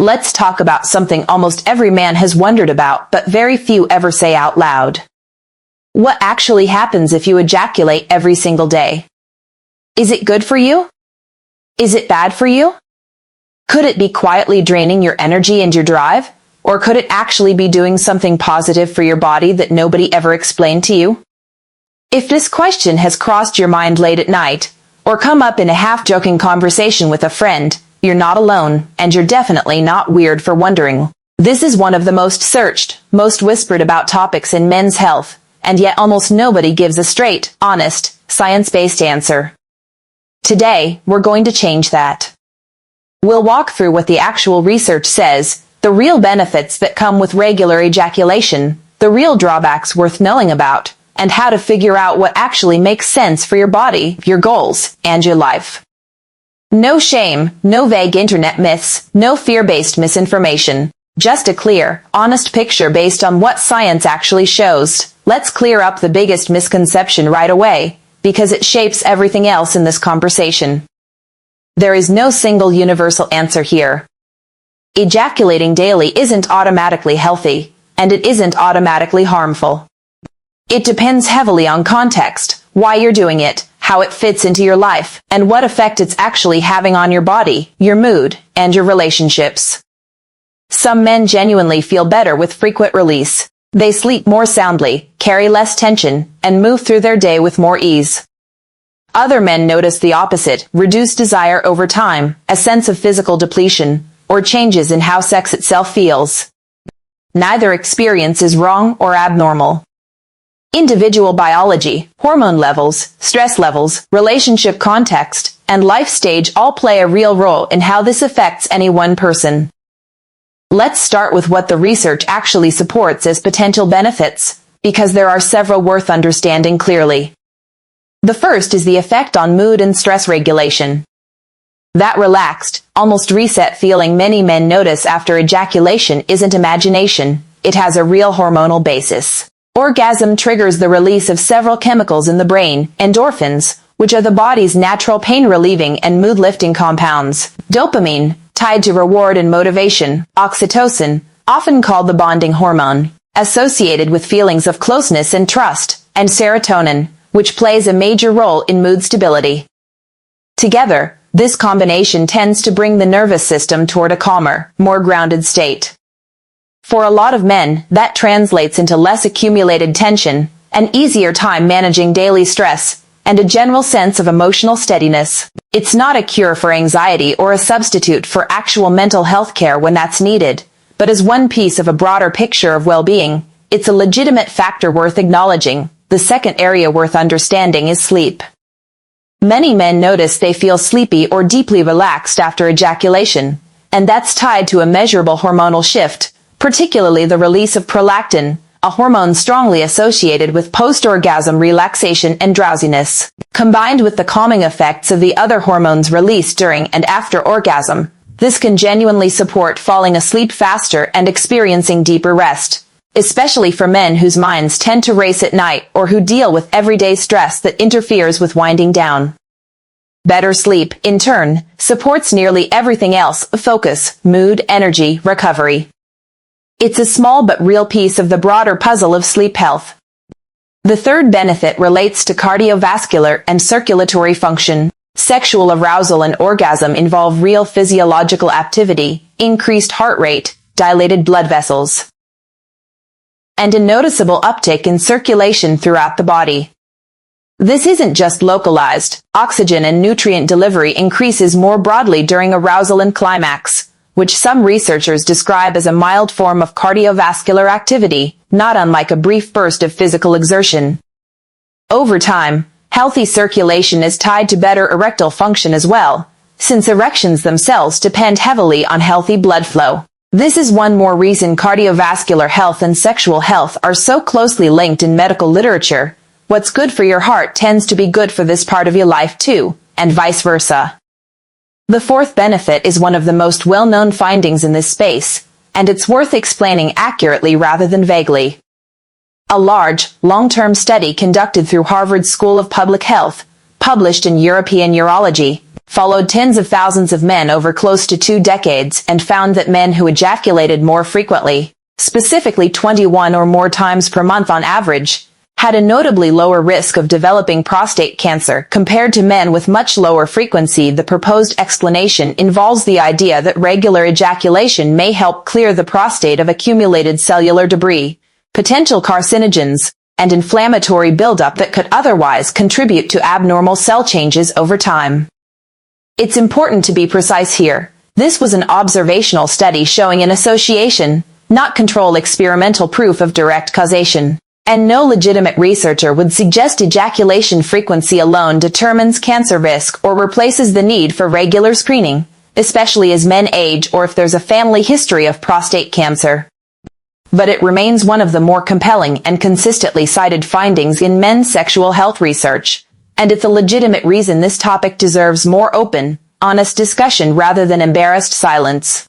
Let's talk about something almost every man has wondered about, but very few ever say out loud. What actually happens if you ejaculate every single day? Is it good for you? Is it bad for you? Could it be quietly draining your energy and your drive? Or could it actually be doing something positive for your body that nobody ever explained to you? If this question has crossed your mind late at night, or come up in a half-joking conversation with a friend, you're not alone, and you're definitely not weird for wondering. This is one of the most searched, most whispered about topics in men's health, and yet almost nobody gives a straight, honest, science-based answer. Today, we're going to change that. We'll walk through what the actual research says, the real benefits that come with regular ejaculation, the real drawbacks worth knowing about, and how to figure out what actually makes sense for your body, your goals, and your life. No shame, no vague internet myths, no fear-based misinformation. Just a clear, honest picture based on what science actually shows. Let's clear up the biggest misconception right away, because it shapes everything else in this conversation. There is no single universal answer here. Ejaculating daily isn't automatically healthy, and it isn't automatically harmful. It depends heavily on context, why you're doing it, how it fits into your life, and what effect it's actually having on your body, your mood, and your relationships. Some men genuinely feel better with frequent release. They sleep more soundly, carry less tension, and move through their day with more ease. Other men notice the opposite, reduced desire over time, a sense of physical depletion, or changes in how sex itself feels. Neither experience is wrong or abnormal. Individual biology, hormone levels, stress levels, relationship context, and life stage all play a real role in how this affects any one person. Let's start with what the research actually supports as potential benefits, because there are several worth understanding clearly. The first is the effect on mood and stress regulation. That relaxed, almost reset feeling many men notice after ejaculation isn't imagination, it has a real hormonal basis. Orgasm triggers the release of several chemicals in the brain, endorphins, which are the body's natural pain-relieving and mood-lifting compounds. Dopamine, tied to reward and motivation. Oxytocin, often called the bonding hormone, associated with feelings of closeness and trust. And serotonin, which plays a major role in mood stability. Together, this combination tends to bring the nervous system toward a calmer, more grounded state. For a lot of men, that translates into less accumulated tension, an easier time managing daily stress, and a general sense of emotional steadiness. It's not a cure for anxiety or a substitute for actual mental health care when that's needed, but as one piece of a broader picture of well-being, it's a legitimate factor worth acknowledging. The second area worth understanding is sleep. Many men notice they feel sleepy or deeply relaxed after ejaculation, and that's tied to a measurable hormonal shift, particularly the release of prolactin, a hormone strongly associated with post-orgasm relaxation and drowsiness. Combined with the calming effects of the other hormones released during and after orgasm, this can genuinely support falling asleep faster and experiencing deeper rest, especially for men whose minds tend to race at night or who deal with everyday stress that interferes with winding down. Better sleep, in turn, supports nearly everything else: focus, mood, energy, recovery. It's a small but real piece of the broader puzzle of sleep health. The third benefit relates to cardiovascular and circulatory function. Sexual arousal and orgasm involve real physiological activity, increased heart rate, dilated blood vessels, and a noticeable uptick in circulation throughout the body. This isn't just localized. Oxygen and nutrient delivery increases more broadly during arousal and climax, which some researchers describe as a mild form of cardiovascular activity, not unlike a brief burst of physical exertion. Over time, healthy circulation is tied to better erectile function as well, since erections themselves depend heavily on healthy blood flow. This is one more reason cardiovascular health and sexual health are so closely linked in medical literature. What's good for your heart tends to be good for this part of your life too, and vice versa. The fourth benefit is one of the most well-known findings in this space, and it's worth explaining accurately rather than vaguely. A large, long-term study conducted through Harvard School of Public Health published in European Urology, followed tens of thousands of men over close to 2 decades and found that men who ejaculated more frequently, specifically 21 or more times per month on average, had a notably lower risk of developing prostate cancer compared to men with much lower frequency. The proposed explanation involves the idea that regular ejaculation may help clear the prostate of accumulated cellular debris, potential carcinogens, and inflammatory buildup that could otherwise contribute to abnormal cell changes over time. It's important to be precise here. This was an observational study showing an association, not control experimental proof of direct causation. And no legitimate researcher would suggest ejaculation frequency alone determines cancer risk or replaces the need for regular screening, especially as men age or if there's a family history of prostate cancer. But it remains one of the more compelling and consistently cited findings in men's sexual health research, and it's a legitimate reason this topic deserves more open, honest discussion rather than embarrassed silence.